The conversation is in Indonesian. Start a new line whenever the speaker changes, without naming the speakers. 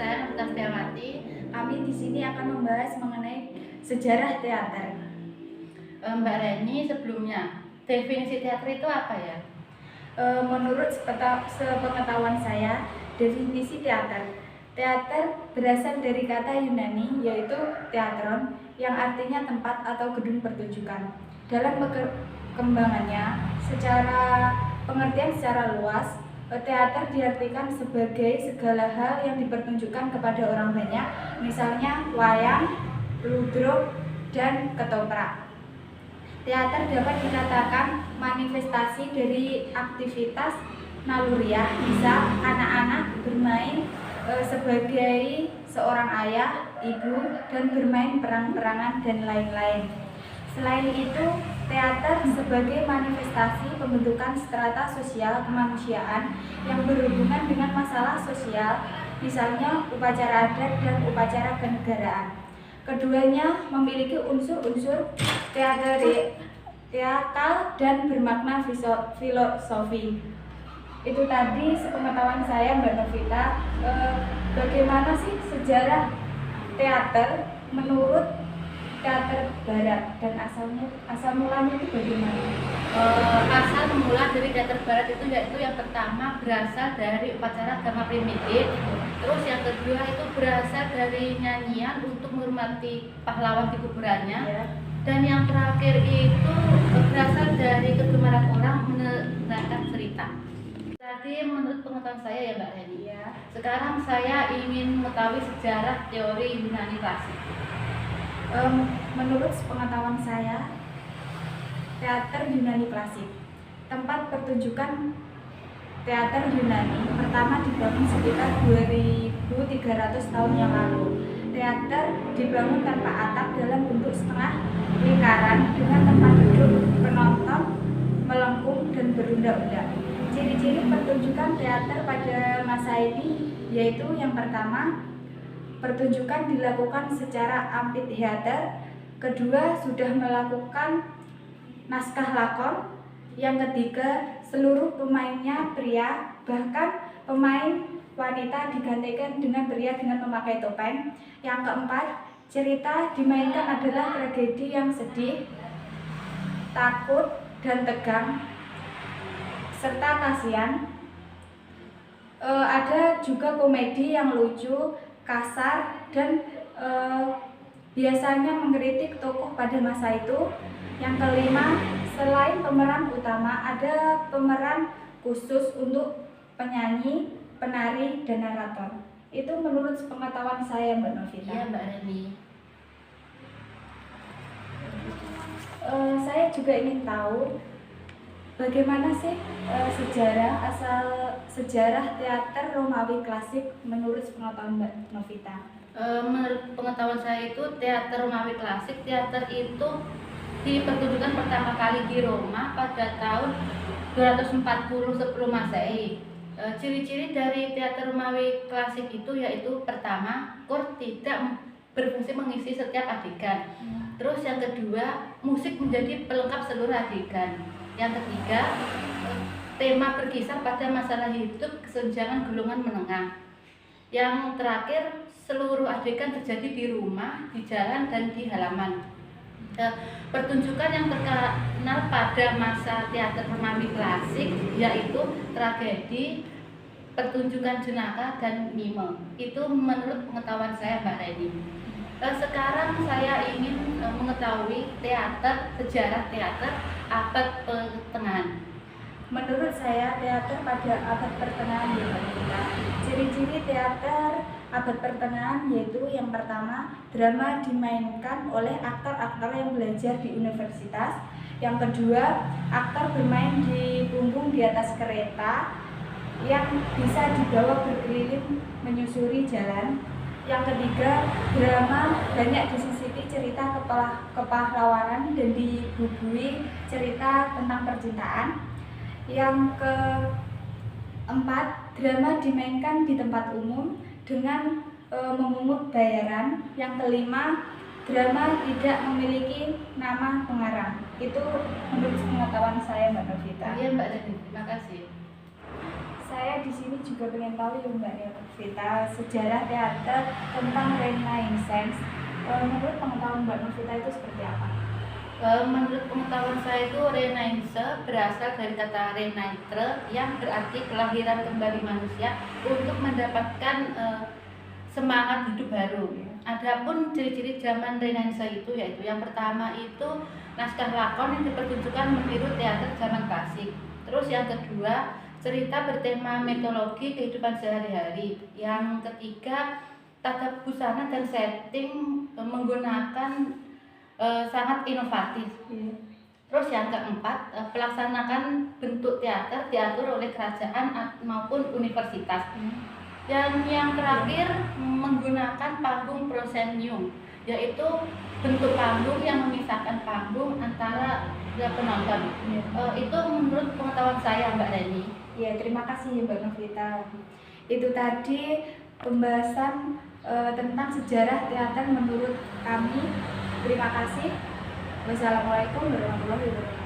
saya Novita Setiawati.
Kami di sini akan membahas mengenai sejarah teater.
Mbak Reni, sebelumnya definisi teater itu apa ya?
Menurut sepengetahuan saya, definisi teater berasal dari kata Yunani yaitu teatron, yang artinya tempat atau gedung pertunjukan. Dalam perkembangannya, pengertian secara luas, teater diartikan sebagai segala hal yang dipertunjukkan kepada orang banyak, misalnya wayang, ludruk, dan ketoprak. Teater dapat dikatakan manifestasi dari aktivitas naluriah, misal anak-anak bermain sebagai seorang ayah, ibu, dan bermain perang-perangan dan lain-lain. Selain itu, teater sebagai manifestasi pembentukan strata sosial kemanusiaan yang berhubungan dengan masalah sosial, misalnya upacara adat dan upacara kenegaraan. Keduanya memiliki unsur-unsur teatral dan bermakna filosofi. Itu tadi sepengetahuan saya, Mbak Novita. Bagaimana sih sejarah teater menurut teater barat dan asal mulanya itu bagaimana?
Asal mula dari teater barat itu yaitu yang pertama berasal dari upacara agama primitif. Terus yang kedua itu berasal dari nyanyian untuk menghormati pahlawan di kuburannya.
Ya.
Dan yang terakhir itu berasal dari kegemaran orang mendengarkan cerita. Tadi menurut pengetahuan saya ya Mbak Reni.
Ya.
Sekarang saya ingin mengetahui sejarah teori Yunani klasik.
Menurut pengetahuan saya, teater Yunani klasik, tempat pertunjukan teater Yunani pertama dibangun sekitar 2300 tahun yang lalu. Teater dibangun tanpa atap dalam bentuk setengah lingkaran dengan tempat duduk penonton melengkung dan berunda-unda. Ciri-ciri pertunjukan teater pada masa ini yaitu yang pertama, pertunjukan dilakukan secara amphitheater. Kedua, sudah melakukan naskah lakon. Yang ketiga, seluruh pemainnya pria, bahkan pemain wanita digantikan dengan pria dengan memakai topeng. Yang keempat, cerita dimainkan adalah tragedi yang sedih, takut, dan tegang, serta kasihan. Ada juga komedi yang lucu, kasar, dan biasanya mengkritik tokoh pada masa itu. Yang kelima, selain pemeran utama, ada pemeran khusus untuk penyanyi, penari, dan narator. Itu menurut pengetahuan saya, Mbak Novita.
Iya Mbak Reni.
Saya juga ingin tahu bagaimana sih sejarah teater Romawi klasik menurut pengetahuan Mbak Novita.
Menurut pengetahuan saya itu teater Romawi klasik, teater itu dipertunjukkan pertama kali di Roma pada tahun 240 sebelum Masehi. Ciri-ciri dari teater Romawi klasik itu yaitu pertama, kor tidak berfungsi mengisi setiap adegan. Terus yang kedua, musik menjadi pelengkap seluruh adegan. Yang ketiga, tema berkisar pada masalah hidup kesenjangan golongan menengah. Yang terakhir, seluruh adegan terjadi di rumah, di jalan, dan di halaman. Pertunjukan yang terkenal pada masa teater Romawi klasik yaitu tragedi, pertunjukan jenaka, dan mime. Itu menurut pengetahuan saya Mbak Reni. Sekarang saya ingin mengetahui sejarah teater abad pertengahan.
Menurut saya, teater pada abad pertengahan ciri-ciri teater abad pertengahan yaitu yang pertama, drama dimainkan oleh aktor-aktor yang belajar di universitas. Yang kedua, aktor bermain di punggung di atas kereta yang bisa dibawa berkeliling menyusuri jalan. Yang ketiga, drama banyak disisipi cerita kepahlawanan dan dibubuhi cerita tentang percintaan. Yang keempat, drama dimainkan di tempat umum dengan memungut bayaran. Yang kelima, drama tidak memiliki nama pengarang. Itu menurut pengetahuan saya, Mbak Novita.
Iya Mbak Reni, terima kasih.
saya di sini juga pengen tahu ya Mbak Novita sejarah teater tentang Renaissance. Menurut pengetahuan Mbak Novita itu seperti apa?
Menurut pengetahuan saya itu Renaissance berasal dari kata renaître yang berarti kelahiran kembali manusia untuk mendapatkan semangat hidup baru. Adapun ciri-ciri zaman Renaissance itu yaitu yang pertama itu naskah lakon yang dipertunjukkan meniru teater zaman klasik. Terus yang kedua, cerita bertema mitologi kehidupan sehari-hari. Yang ketiga, tata busana dan setting menggunakan sangat inovatif. Terus yang keempat, pelaksanakan bentuk teater diatur oleh kerajaan maupun universitas. Dan yang terakhir, menggunakan panggung proscenium, yaitu bentuk panggung yang memisahkan panggung antara penonton. Itu menurut pengetahuan saya, Mbak Reni.
Ya, terima kasih Mbak Novita. Itu tadi pembahasan tentang sejarah teater menurut kami. Terima kasih. Wassalamualaikum warahmatullahi wabarakatuh.